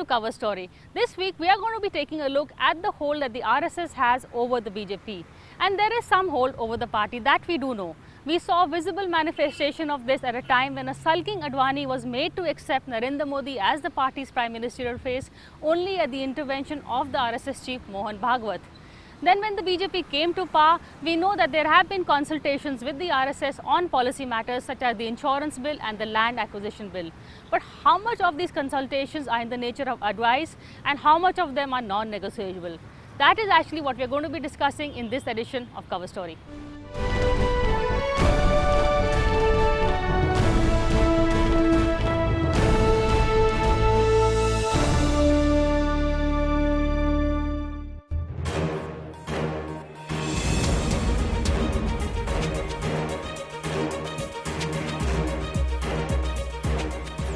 Cover Story. This week we are going to be taking a look at the hold that the RSS has over the BJP. And there is some hold over the party, that we do know. We saw visible manifestation of this at a time when a sulking Advani was made to accept Narendra Modi as the party's prime ministerial face only at the intervention of the RSS chief Mohan Bhagwat. Then when the BJP came to power, we know that there have been consultations with the RSS on policy matters such as the insurance bill and the land acquisition bill. But how much of these consultations are in the nature of advice and how much of them are non-negotiable? That is actually what we are going to be discussing in this edition of Cover Story.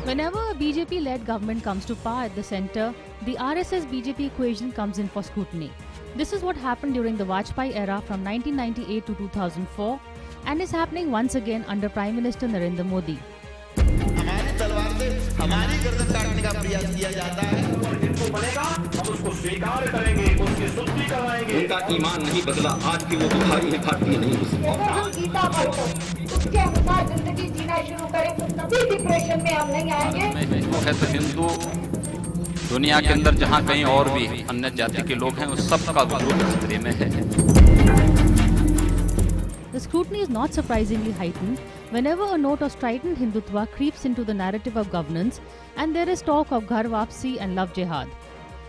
Whenever a BJP-led government comes to power at the centre, the RSS-BJP equation comes in for scrutiny. This is what happened during the Vajpayee era from 1998 to 2004 and is happening once again under Prime Minister Narendra Modi. Hindu दुनिया के अंदर जहाँ कहीं और भी अन्य जाति के लोग हैं उस सब का वजूद खतरे में है. The scrutiny is not surprisingly heightened whenever a note of strident Hindutva creeps into the narrative of governance and there is talk of Ghar Wapsi and Love Jihad.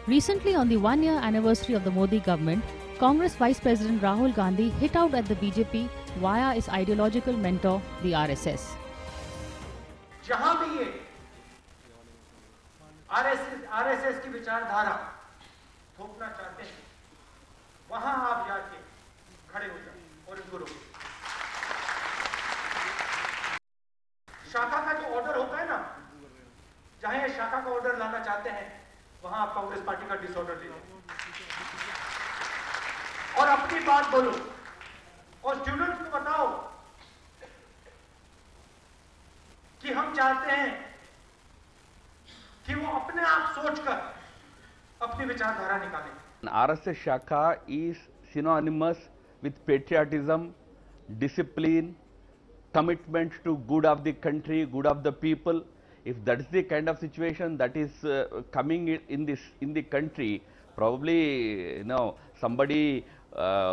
Recently, on the one-year anniversary of the Modi government, Congress Vice President Rahul Gandhi hit out at the BJP via its ideological mentor, the RSS. जहां भी ये RSS की विचारधारा थोपना चाहते हैं, वहां आप जाके खड़े हो जाओ और इनको रोको. शाखा का जो ऑर्डर होता है ना, जहां ये शाखा का ऑर्डर लाना चाहते हैं, वहां आप कांग्रेस पार्टी का डिसऑर्डर ले लो और अपनी बात बोलो और स्टूडेंट्स को बताओ कि हम चाहते हैं कि वो अपने आप सोचकर अपनी विचारधारा निकालें. RSS Shakha is synonymous with patriotism, discipline, commitment to good of the country, good of the people. If that is the kind of situation that is coming in the country, probably somebody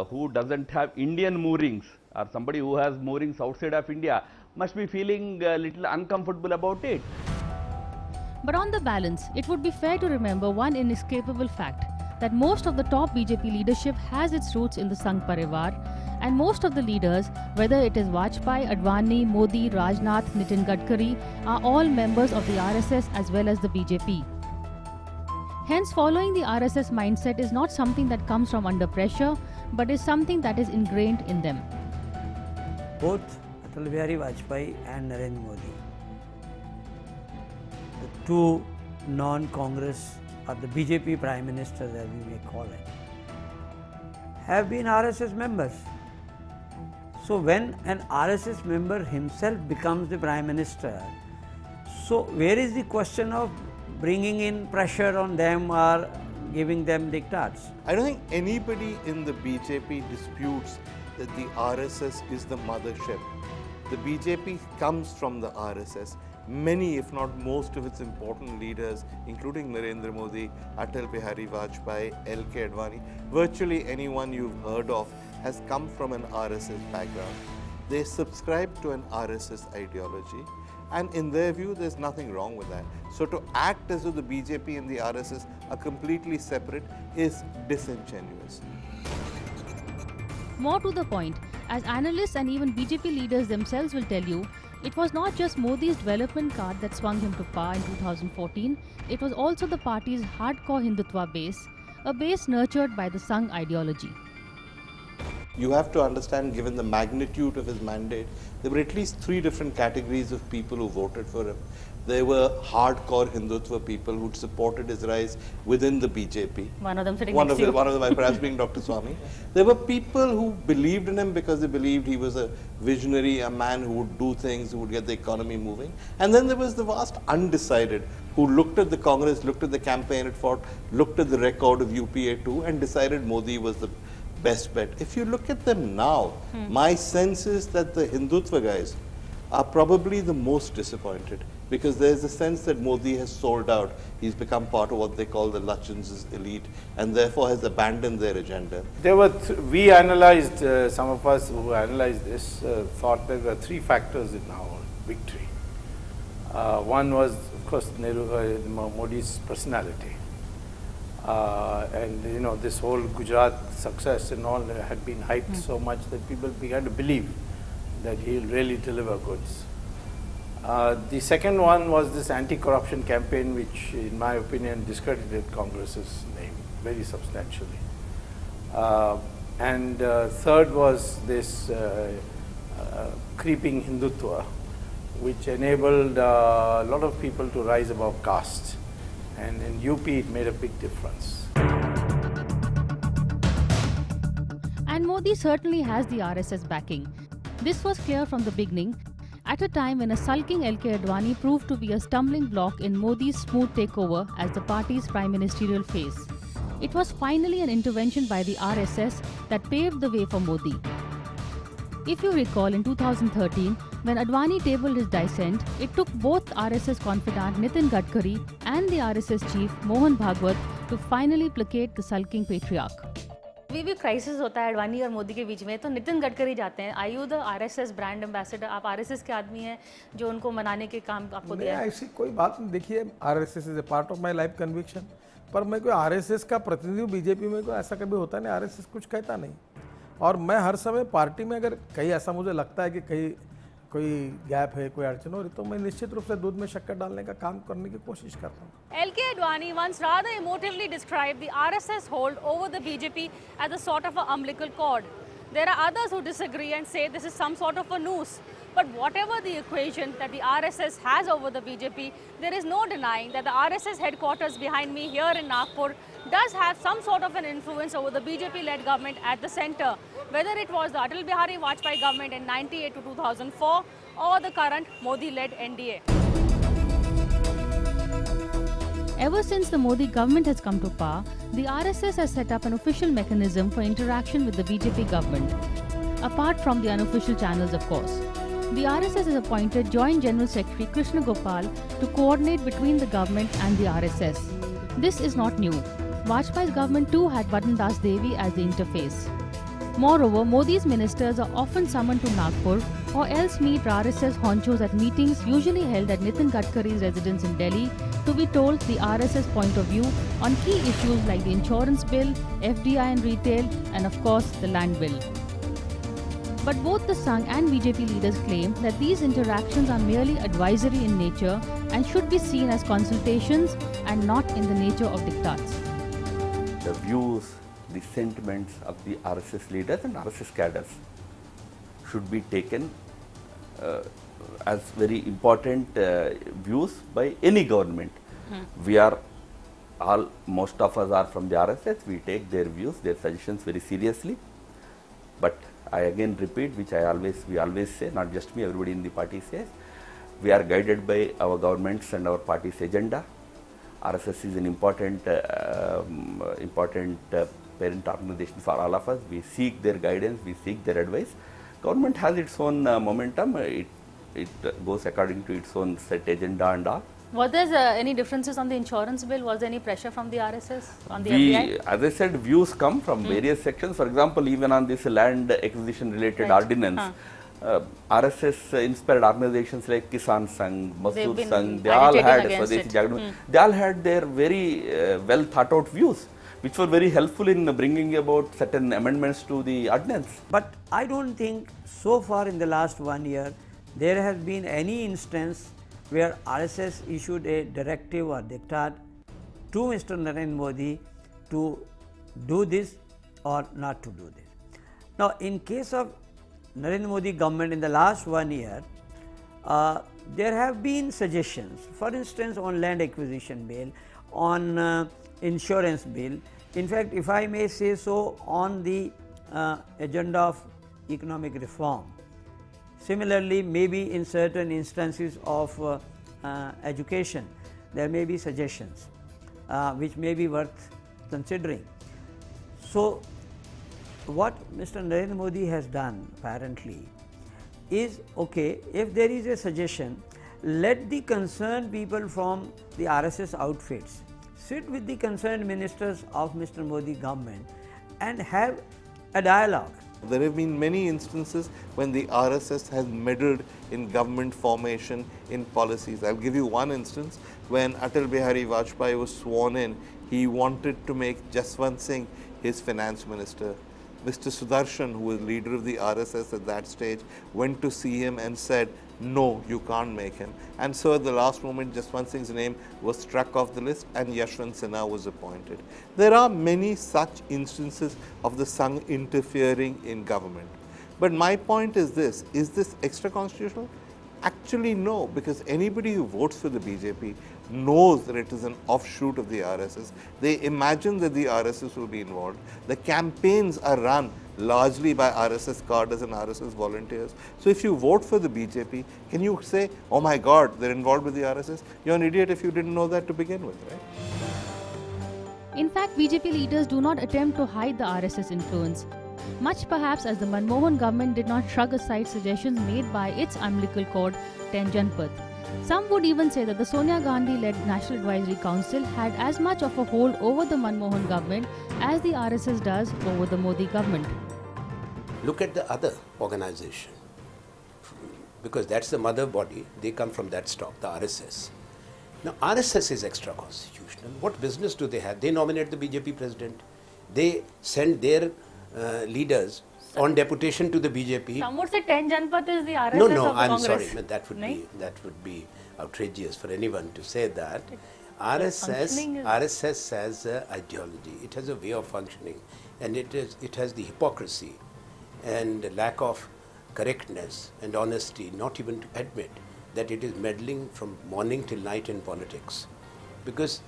who doesn't have Indian moorings or somebody who has moorings outside of India must be feeling a little uncomfortable about it. But on the balance, it would be fair to remember one inescapable fact, that most of the top BJP leadership has its roots in the Sangh Parivar, and most of the leaders, whether it is Vajpayee, Advani, Modi, Rajnath, Nitin Gadkari, are all members of the RSS as well as the BJP. Hence, following the RSS mindset is not something that comes from under pressure, but is something that is ingrained in them. Both Atal Bihari Vajpayee and Narendra Modi, the two non-Congress or the BJP Prime Ministers as we may call it, have been RSS members. So when an RSS member himself becomes the Prime Minister, so where is the question of bringing in pressure on them or giving them diktats? I don't think anybody in the BJP disputes that the RSS is the mothership. The BJP comes from the RSS. Many, if not most of its important leaders, including Narendra Modi, Atal Bihari Vajpayee, L.K. Advani, virtually anyone you've heard of has come from an RSS background. They subscribe to an RSS ideology, and in their view, there's nothing wrong with that. So to act as though the BJP and the RSS are completely separate is disingenuous. More to the point, as analysts and even BJP leaders themselves will tell you, it was not just Modi's development card that swung him to power in 2014, it was also the party's hardcore Hindutva base, a base nurtured by the Sangh ideology. You have to understand, given the magnitude of his mandate, there were at least 3 different categories of people who voted for him. There were hardcore Hindutva people who'd supported his rise within the BJP. One of them sitting One next of to you. them, perhaps being Dr. Swami. There were people who believed in him because they believed he was a visionary, a man who would do things, who would get the economy moving. And then there was the vast undecided who looked at the Congress, looked at the campaign it fought, looked at the record of UPA 2 and decided Modi was the best bet. If you look at them now, my sense is that the Hindutva guys are probably the most disappointed, because there's a sense that Modi has sold out. He's become part of what they call the Lachans' elite, and therefore has abandoned their agenda. There were we analyzed, some of us who analyzed this thought there were three factors in our victory. One was, of course, Modi's personality. And you know, this whole Gujarat success and all had been hyped so much that people began to believe that he'll really deliver goods. The second one was this anti-corruption campaign, which in my opinion discredited Congress's name very substantially. And third was this creeping Hindutva, which enabled a lot of people to rise above caste. And in UP it made a big difference. And Modi certainly has the RSS backing. This was clear from the beginning, at a time when a sulking LK Advani proved to be a stumbling block in Modi's smooth takeover as the party's prime ministerial phase. It was finally an intervention by the RSS that paved the way for Modi. If you recall, in 2013, when Advani tabled his dissent, it took both RSS confidant Nitin Gadkari and the RSS chief Mohan Bhagwat to finally placate the sulking patriarch. भी crisis होता है अडवाणी और मोदी के बीच में, तो नितिन गडकरी जाते हैं. Are you the RSS brand ambassador? आप आरएसएस के आदमी हैं जो उनको मनाने के काम आपको दिया है? ऐसी कोई बात नहीं. देखिए, RSS is a part of my life conviction, पर मैं कोई आरएसएस का प्रतिनिधि हूँ बीजेपी में, कोई ऐसा कभी होता नहीं. आरएसएस कुछ कहता नहीं, और मैं हर समय पार्टी में अगर कहीं ऐसा मुझे लगता है कि कहीं कोई गैप है, कोई अड़चन हो रही, तो मैं निश्चित रूप से दूध में शक्कर डालने का काम करने की कोशिश करता हूँ. LK Advani once rather emotively described the RSS hold over the BJP as a sort of an umbilical cord. There are others who disagree and say this is some sort of a noose. But whatever the equation that the RSS has over the BJP, there is no denying that the RSS headquarters behind me here in Nagpur does have some sort of an influence over the BJP-led government at the centre, whether it was the Atal Bihari Vajpayee government in 98 to 2004 or the current Modi-led NDA. Ever since the Modi government has come to power, the RSS has set up an official mechanism for interaction with the BJP government, apart from the unofficial channels, of course. The RSS has appointed Joint General Secretary Krishna Gopal to coordinate between the government and the RSS. This is not new. Vajpayee's government too had Vadan Das Devi as the interface. Moreover, Modi's ministers are often summoned to Nagpur or else meet RSS honchos at meetings usually held at Nitin Gadkari's residence in Delhi to be told the RSS point of view on key issues like the insurance bill, FDI and retail, and of course the land bill. But both the Sangh and BJP leaders claim that these interactions are merely advisory in nature and should be seen as consultations and not in the nature of diktats. The views, the sentiments of the RSS leaders and RSS cadres should be taken as very important views by any government. We are all, most of us are from the RSS, we take their views, their suggestions very seriously. But I again repeat, which we always say, not just me, everybody in the party says, we are guided by our government's and our party's agenda. RSS is an important parent organization for all of us. We seek their guidance, we seek their advice. Government has its own momentum, it goes according to its own set agenda and all. Was there any differences on the insurance bill? Was there any pressure from the RSS on the FDI? As I said, views come from various sections. For example, even on this land acquisition related ordinance, RSS inspired organizations like Kisan Sangh, Mazdoor Sangh, they all had Swadeshi Jagad, they all had their very well thought out views, which were very helpful in bringing about certain amendments to the ordinance. But I don't think so far in the last 1 year there has been any instance where RSS issued a directive or diktat to Mr. Narendra Modi to do this or not to do this. Now, in case of Narendra Modi government in the last 1 year, there have been suggestions, for instance on land acquisition bill, on insurance bill, in fact if I may say so, on the agenda of economic reform. Similarly, maybe in certain instances of education, there may be suggestions which may be worth considering. So, what Mr. Narendra Modi has done apparently is, okay, if there is a suggestion, let the concerned people from the RSS outfits sit with the concerned ministers of Mr. Modi government and have a dialogue. There have been many instances when the RSS has meddled in government formation, in policies. I'll give you one instance. When Atal Bihari Vajpayee was sworn in, he wanted to make Jaswant Singh his finance minister. Mr. Sudarshan, who was leader of the RSS at that stage, went to see him and said, no, you can't make him. And so at the last moment, Jaswant Singh's name was struck off the list and Yashwant Sinha was appointed. There are many such instances of the Sangh interfering in government. But my point is this extra constitutional? Actually no, because anybody who votes for the BJP knows that it is an offshoot of the RSS. They imagine that the RSS will be involved. The campaigns are run largely by RSS cadres and RSS volunteers. So if you vote for the BJP, can you say, oh my God, they're involved with the RSS? You're an idiot if you didn't know that to begin with, right? In fact, BJP leaders do not attempt to hide the RSS influence, much perhaps as the Manmohan government did not shrug aside suggestions made by its umbilical cord, 10 Janpath. Some would even say that the Sonia Gandhi-led National Advisory Council had as much of a hold over the Manmohan government as the RSS does over the Modi government. Look at the other organization, because that's the mother body, they come from that stock, the RSS. Now RSS is extra-constitutional. What business do they have? They nominate the BJP president. They send their leaders on deputation to the BJP. Some would say 10 Janpath is the RSS no, of the I'm Congress. sorry. That would be outrageous for anyone to say that. RSS has an ideology. It has a way of functioning, and it has the hypocrisy and lack of correctness and honesty, not even to admit that it is meddling from morning till night in politics, because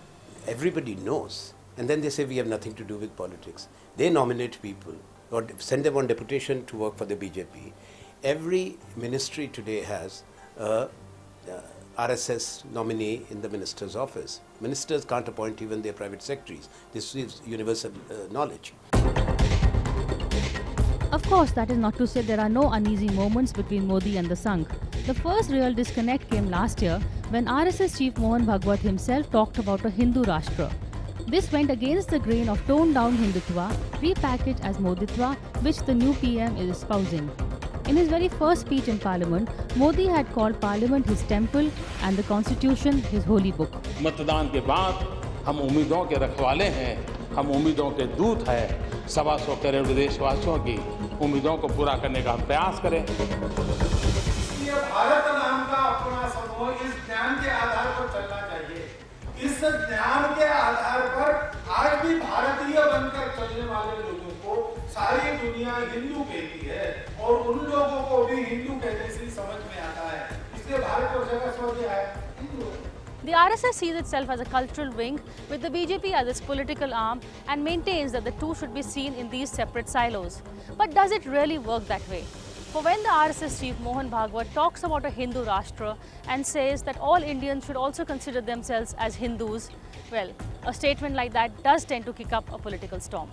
everybody knows, and then they say we have nothing to do with politics. They nominate people or send them on deputation to work for the BJP. Every ministry today has a RSS nominee in the minister's office. Ministers can't appoint even their private secretaries. This is universal knowledge. Of course, that is not to say there are no uneasy moments between Modi and the Sangh. The first real disconnect came last year when RSS chief Mohan Bhagwat himself talked about a Hindu Rashtra. This went against the grain of toned-down Hindutva, repackaged as Moditva, which the new PM is espousing. In his very first speech in Parliament, Modi had called Parliament his temple and the Constitution his holy book. मतदान के बाद हम उम्मीदों के रखवाले हैं, हम उम्मीदों के दूत हैं, 125 करोड़ देशवासियों की उम्मीदों को पूरा करने का हम प्रयास करें। इसलिए भारत नाम का अपना समूह इस ज्ञान के आधार पर चलना चाहिए। इस ज्ञान के आधार पर आज भी भारतीय बनकर चलने वाले लोगों को सारी दुनिया हिंदू कहती है और उन लोगों को भी हिंदू कहने से समझ में आता है। इसलिए भारत को जगह समझ में आया Hindu. The RSS sees itself as a cultural wing with the BJP as its political arm and maintains that the two should be seen in these separate silos. But does it really work that way? For when the RSS chief Mohan Bhagwat talks about a Hindu Rashtra and says that all Indians should also consider themselves as Hindus, well, a statement like that does tend to kick up a political storm.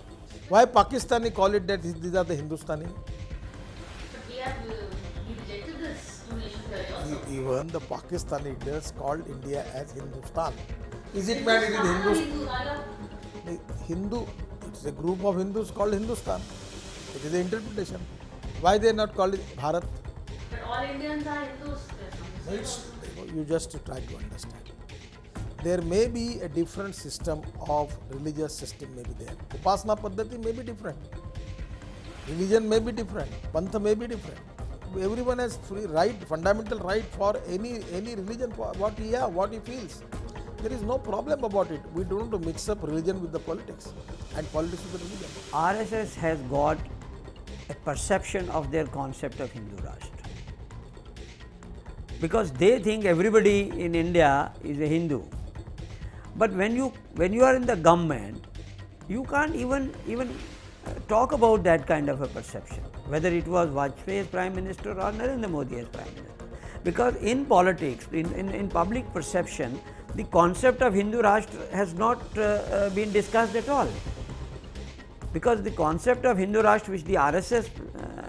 Why Pakistani call it that these are the Hindustani? Even the Pakistani leaders called India as Hindustan. Is it meant it is Hindus? Hindu, it's a group of Hindus called Hindustan. It is the interpretation. Why they are not called it Bharat? But all Indians are Hindus. You just try to understand. There may be a different system of religious system may be there. Upasana Paddhati may be different. Religion may be different. Pantha may be different. Everyone has free right, fundamental right for any religion, for what he feels. There is no problem about it. We don't want to mix up religion with the politics and politics with the religion. RSS has got a perception of their concept of Hindu Rashtra. because they think everybody in India is a Hindu. But when you are in the government, you can't even talk about that kind of a perception, whether it was Vajpayee as Prime Minister or Narendra Modi as Prime Minister. Because in politics, in public perception, the concept of Hindu Rashtra has not been discussed at all. Because the concept of Hindu Rashtra, which the RSS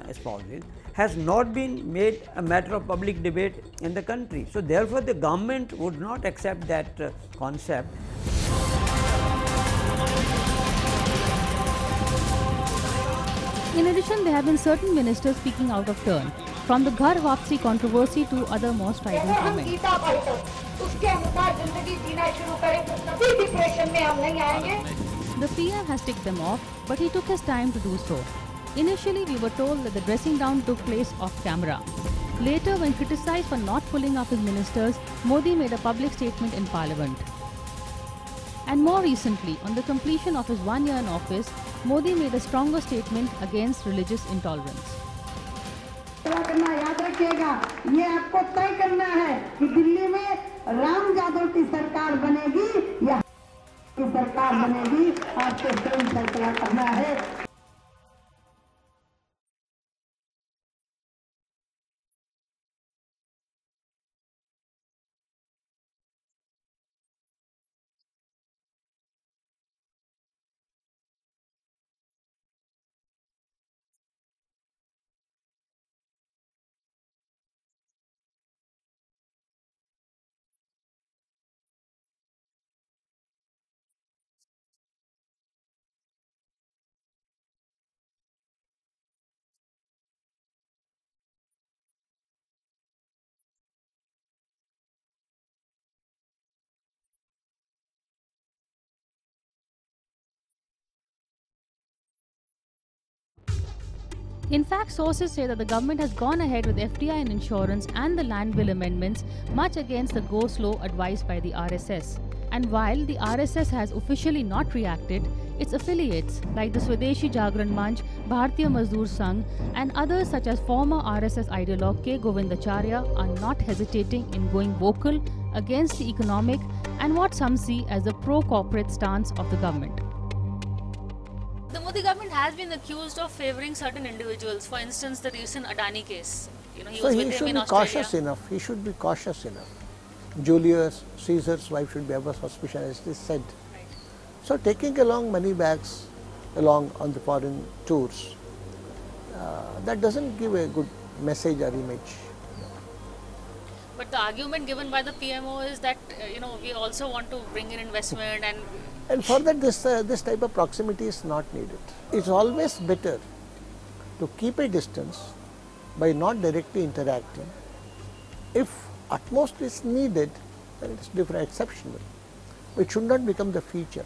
espouses, has not been made a matter of public debate in the country. So therefore, the government would not accept that concept. In addition, there have been certain ministers speaking out of turn, from the Ghar Wapsi controversy to other more strident comments. The PM has ticked them off, but he took his time to do so. Initially, we were told that the dressing down took place off camera. Later, when criticized for not pulling up his ministers, Modi made a public statement in Parliament. And more recently, on the completion of his 1 year in office, Modi made a stronger statement against religious intolerance. याद रखिएगा, ये आपको तय करना है कि दिल्ली में राम यादव की सरकार बनेगी या की सरकार बनेगी, आपको स्वयं फैसला करना है। In fact, sources say that the government has gone ahead with FDI and insurance and the land bill amendments, much against the go slow advice by the RSS. And while the RSS has officially not reacted, its affiliates like the Swadeshi Jagran Manch, Bharatiya Mazdoor Sangh and others such as former RSS ideologue K. Govindacharya are not hesitating in going vocal against the economic and what some see as the pro-corporate stance of the government. The Modi government has been accused of favouring certain individuals. For instance, the recent Adani case. He should be cautious enough. He should be cautious enough. Julius Caesar's wife should be ever suspicious, as they said. Right. So taking along money bags along on the foreign tours, that doesn't give a good message or image. But the argument given by the PMO is that we also want to bring in investment and for that this type of proximity is not needed. It's always better to keep a distance by not directly interacting. If utmost is needed, then it's different, exceptional. It should not become the feature.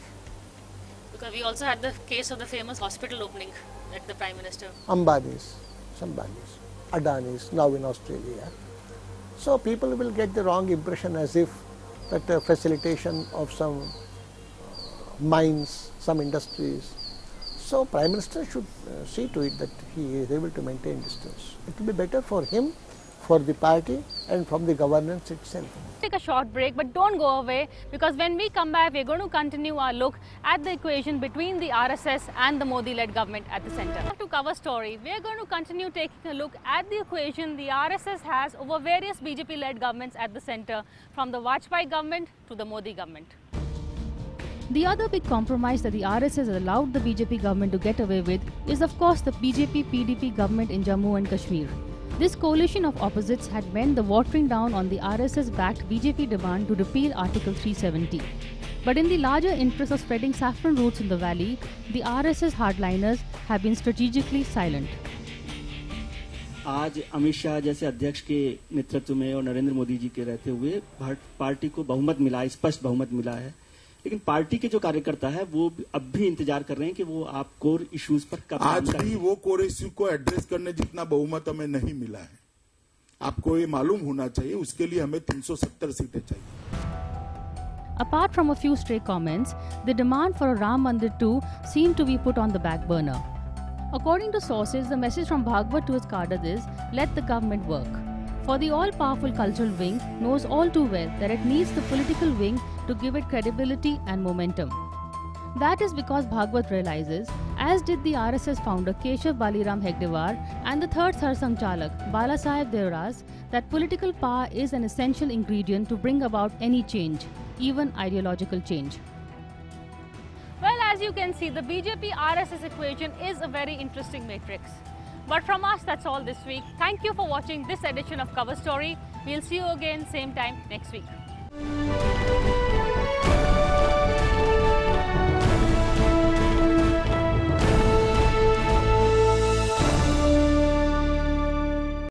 Because we also had the case of the famous hospital opening at the Prime Minister. Ambani's, Adani's, now in Australia. So people will get the wrong impression as if that facilitation of some mines, some industries. So Prime Minister should see to it that he is able to maintain distance. It will be better for him, for the party and from the governance itself. Take a short break, but don't go away, because when we come back, we're going to continue our look at the equation between the RSS and the Modi-led government at the centre. To cover story, we're going to continue taking a look at the equation the RSS has over various BJP-led governments at the centre, from the Vajpayee government to the Modi government. The other big compromise that the RSS has allowed the BJP government to get away with is, of course, the BJP-PDP government in Jammu and Kashmir. This coalition of opposites had meant the watering down on the RSS-backed BJP demand to repeal Article 370. But in the larger interest of spreading saffron roots in the valley, the RSS hardliners have been strategically silent. आज अमित शाह जैसे अध्यक्ष के नेतृत्व में और नरेंद्र मोदी जी के रहते हुए पार्टी को बहुमत मिला, स्पष्ट बहुमत मिला है, लेकिन पार्टी के जो कार्यकर्ता है वो अब भी इंतजार कर रहे हैं कि वो आप कोर इश्यूज पर कब आज भी वो कोर इश्यू को एड्रेस करने जितना बहुमत हमें नहीं मिला है। आपको ये मालूम होना चाहिए, उसके लिए हमें 370 सीटें चाहिए। Apart from a few stray comments, the demand for a Ram Mandir too seemed to be put on the back burner. According to sources, the message from Bhagwat to his cadres is, let the government work. For the all-powerful cultural wing knows all too well that it needs the political wing to give it credibility and momentum. That is because Bhagwat realizes, as did the RSS founder Keshav Baliram Hegdewar and the third Sarsang Chalak Balasaheb Deoraz, that political power is an essential ingredient to bring about any change, even ideological change. Well, as you can see, the BJP-RSS equation is a very interesting matrix. But from us, that's all this week. Thank you for watching this edition of Cover Story. We'll see you again same time next week.